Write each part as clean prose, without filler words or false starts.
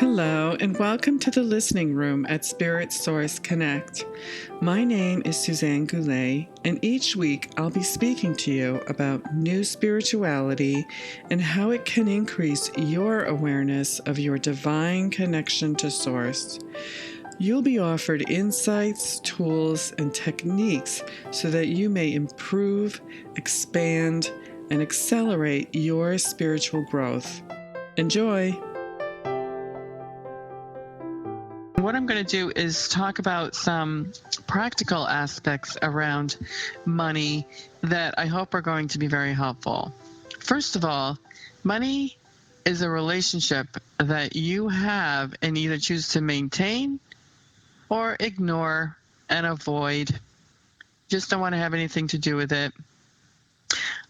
Hello, and welcome to the listening room at Spirit Source Connect. My name is Suzanne, and each week I'll be speaking to you about new spirituality and how it can increase your awareness of your divine connection to Source. You'll be offered insights, tools, and techniques so that you may improve, expand, and accelerate your spiritual growth. Enjoy! What I'm going to do is talk about some practical aspects around money that I hope are going to be very helpful. First of all, money is a relationship that you have and either choose to maintain or ignore and avoid. Just don't want to have anything to do with it.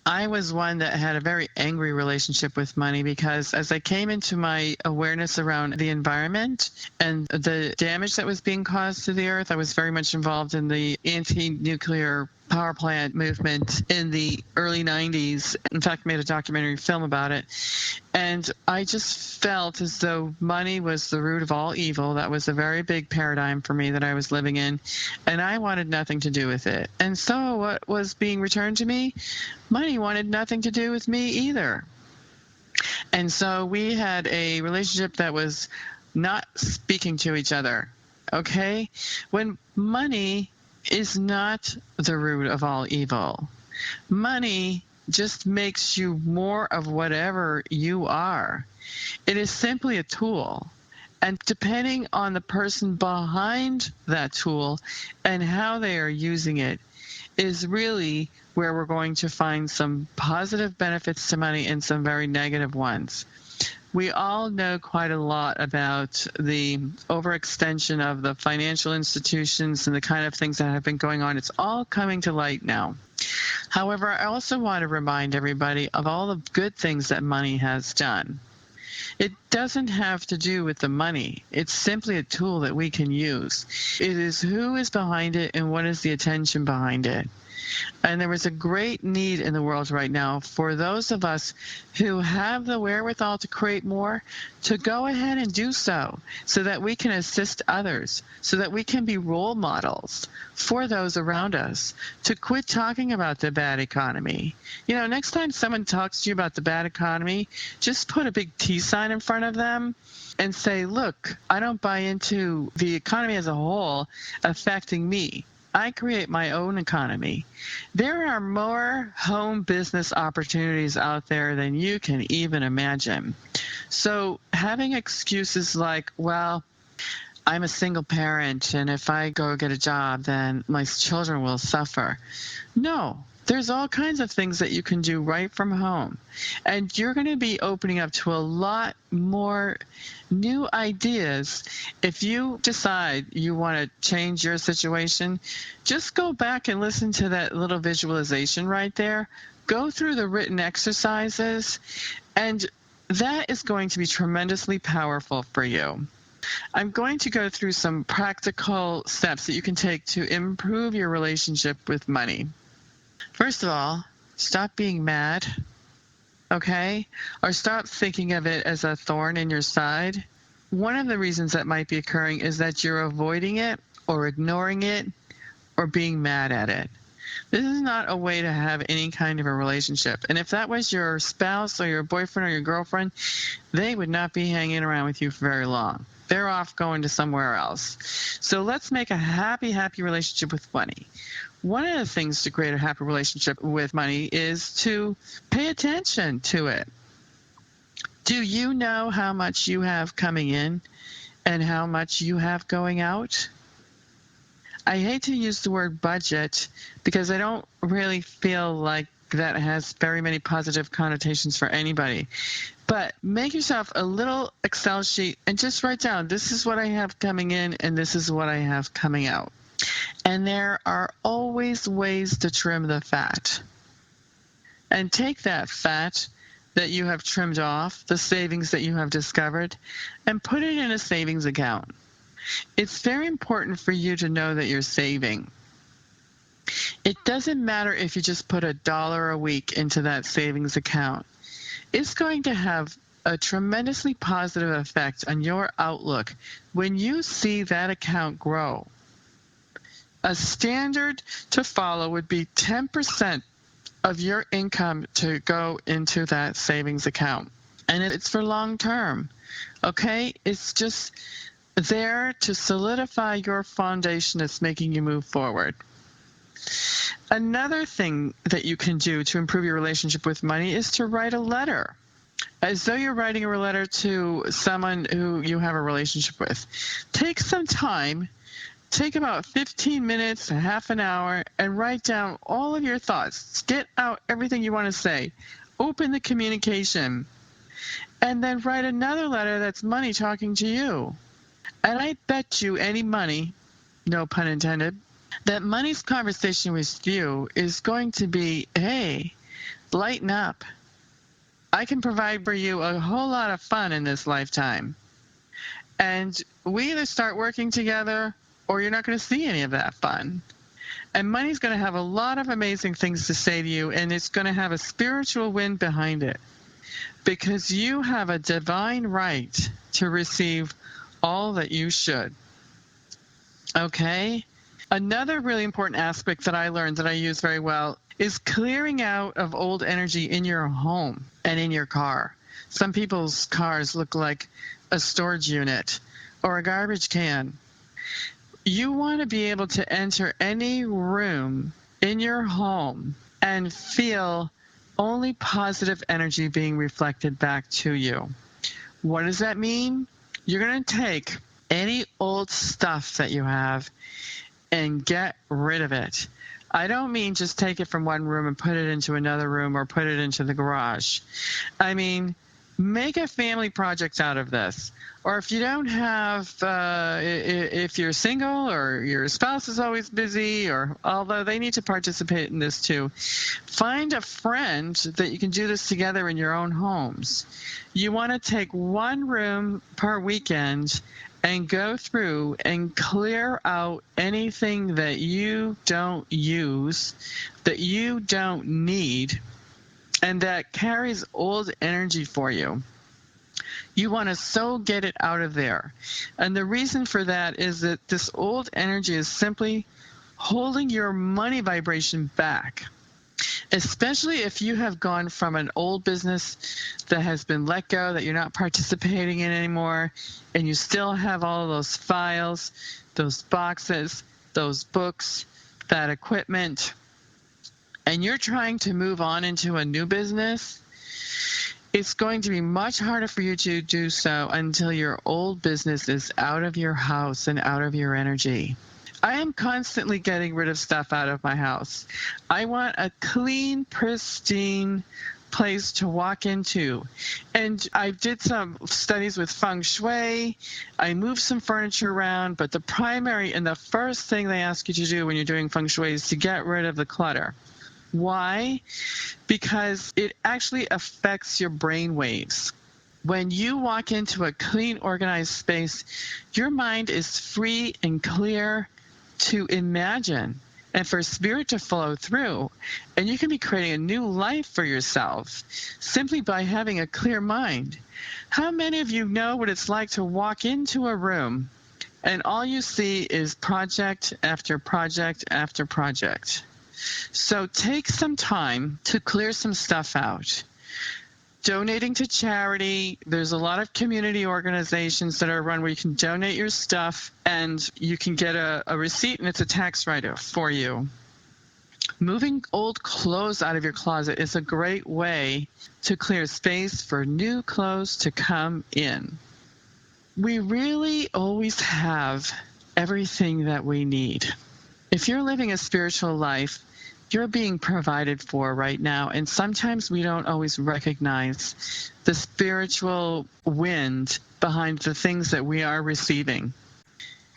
I was one that had a very angry relationship with money because as I came into my awareness around the environment and the damage that was being caused to the earth, I was very much involved in the anti-nuclear power plant movement in the early 90s. In fact, made a documentary film about it. And I just felt as though money was the root of all evil. That was a very big paradigm for me that I was living in. And I wanted nothing to do with it. And so what was being returned to me? Money wanted nothing to do with me either. And so we had a relationship that was not speaking to each other. Okay? When money is not the root of all evil. Money just makes you more of whatever you are. It is simply a tool. And depending on the person behind that tool and how they are using it is really where we're going to find some positive benefits to money and some very negative ones. We all know quite a lot about the overextension of the financial institutions and the kind of things that have been going on. It's all coming to light now. However, I also want to remind everybody of all the good things that money has done. It doesn't have to do with the money. It's simply a tool that we can use. It is who is behind it and what is the attention behind it. And there is a great need in the world right now for those of us who have the wherewithal to create more to go ahead and do so that we can assist others, so that we can be role models for those around us, to quit talking about the bad economy. You know, next time someone talks to you about the bad economy, just put a big T sign in front of them and say, look, I don't buy into the economy as a whole affecting me. I create my own economy. There are more home business opportunities out there than you can even imagine. So having excuses like, well, I'm a single parent, and if I go get a job, then my children will suffer. No. There's all kinds of things that you can do right from home. And you're going to be opening up to a lot more new ideas. If you decide you want to change your situation, just go back and listen to that little visualization right there. Go through the written exercises, and that is going to be tremendously powerful for you. I'm going to go through some practical steps that you can take to improve your relationship with money. First of all, stop being mad, okay? Or stop thinking of it as a thorn in your side. One of the reasons that might be occurring is that you're avoiding it or ignoring it or being mad at it. This is not a way to have any kind of a relationship. And if that was your spouse or your boyfriend or your girlfriend, they would not be hanging around with you for very long. They're off going to somewhere else. So let's make a happy relationship with money. One of the things to create a happy relationship with money is to pay attention to it. Do you know how much you have coming in and how much you have going out? I hate to use the word budget because I don't really feel like that has very many positive connotations for anybody. But make yourself a little Excel sheet and just write down, this is what I have coming in and this is what I have coming out. And there are always ways to trim the fat. And take that fat that you have trimmed off, the savings that you have discovered, and put it in a savings account. It's very important for you to know that you're saving. It doesn't matter if you just put $1 a week into that savings account. It's going to have a tremendously positive effect on your outlook when you see that account grow. A standard to follow would be 10% of your income to go into that savings account. And it's for long term, okay? It's just there to solidify your foundation that's making you move forward. Another thing that you can do to improve your relationship with money is to write a letter, as though you're writing a letter to someone who you have a relationship with. Take some time, take about 15 minutes, a half an hour, and write down all of your thoughts. Get out everything you want to say. Open the communication. And then write another letter that's money talking to you. And I bet you any money, no pun intended, that money's conversation with you is going to be, hey, lighten up. I can provide for you a whole lot of fun in this lifetime. And we either start working together or you're not going to see any of that fun. And money's going to have a lot of amazing things to say to you, and it's going to have a spiritual wind behind it, because you have a divine right to receive all that you should. Okay? Another really important aspect that I learned that I use very well is clearing out of old energy in your home and in your car. Some people's cars look like a storage unit or a garbage can. You want to be able to enter any room in your home and feel only positive energy being reflected back to you. What does that mean? You're going to take any old stuff that you have and get rid of it. I don't mean just take it from one room and put it into another room or put it into the garage. I mean, make a family project out of this. Or if you don't have, if you're single or your spouse is always busy, or although they need to participate in this too, find a friend that you can do this together in your own homes. You want to take one room per weekend and go through and clear out anything that you don't use, that you don't need, and that carries old energy for you. You want to so get it out of there. And the reason for that is that this old energy is simply holding your money vibration back, especially if you have gone from an old business that has been let go, that you're not participating in anymore, and you still have all of those files, those boxes, those books, that equipment, and you're trying to move on into a new business. It's going to be much harder for you to do so until your old business is out of your house and out of your energy. I am constantly getting rid of stuff out of my house. I want a clean, pristine place to walk into. And I did some studies with feng shui. I moved some furniture around, but the primary and the first thing they ask you to do when you're doing feng shui is to get rid of the clutter. Why? Because it actually affects your brain waves. When you walk into a clean, organized space, your mind is free and clear to imagine and for spirit to flow through. And you can be creating a new life for yourself simply by having a clear mind. How many of you know what it's like to walk into a room and all you see is project after project after project? So take some time to clear some stuff out. Donating to charity, there's a lot of community organizations that are run where you can donate your stuff and you can get a receipt and it's a tax write-off for you. Moving old clothes out of your closet is a great way to clear space for new clothes to come in. We really always have everything that we need. If you're living a spiritual life, you're being provided for right now, and sometimes we don't always recognize the spiritual wind behind the things that we are receiving.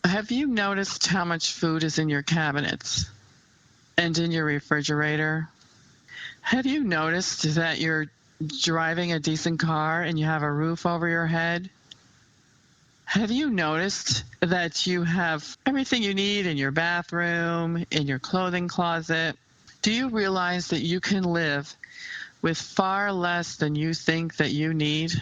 Have you noticed how much food is in your cabinets and in your refrigerator? Have you noticed that you're driving a decent car and you have a roof over your head? Have you noticed that you have everything you need in your bathroom, in your clothing closet? Do you realize that you can live with far less than you think that you need?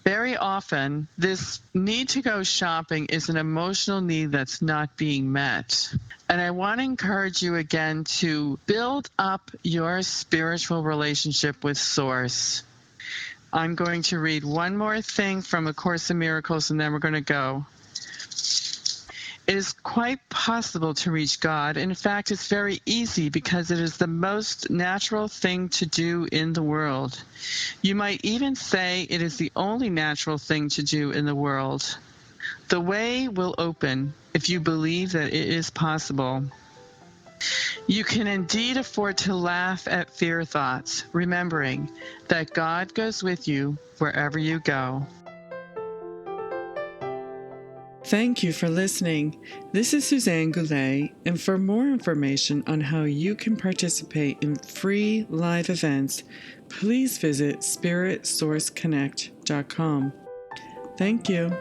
Very often, this need to go shopping is an emotional need that's not being met. And I want to encourage you again to build up your spiritual relationship with Source. I'm going to read one more thing from A Course in Miracles, and then we're going to go. It is quite possible to reach God. In fact, it's very easy because it is the most natural thing to do in the world. You might even say it is the only natural thing to do in the world. The way will open if you believe that it is possible. You can indeed afford to laugh at fear thoughts, remembering that God goes with you wherever you go. Thank you for listening. This is Suzanne Goulet, and for more information on how you can participate in free live events, please visit spiritsourceconnect.com. Thank you.